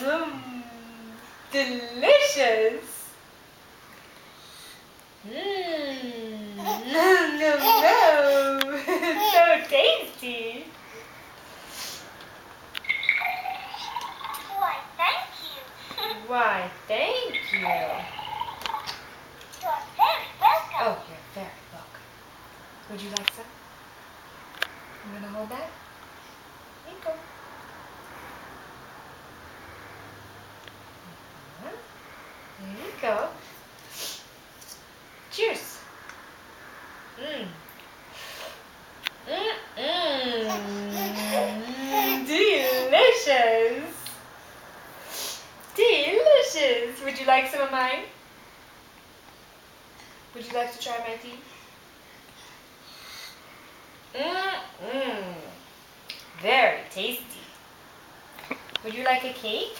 Nom. Delicious. Nom, nom, nom. So tasty. Why, thank you. Why, thank you. You're very welcome. Oh, you're very welcome. Would you like some? I'm gonna hold that. Here you go. There you go. Cheers. Mmm. Delicious. Delicious. Would you like some of mine? Would you like to try my tea? Very tasty. Would you like a cake?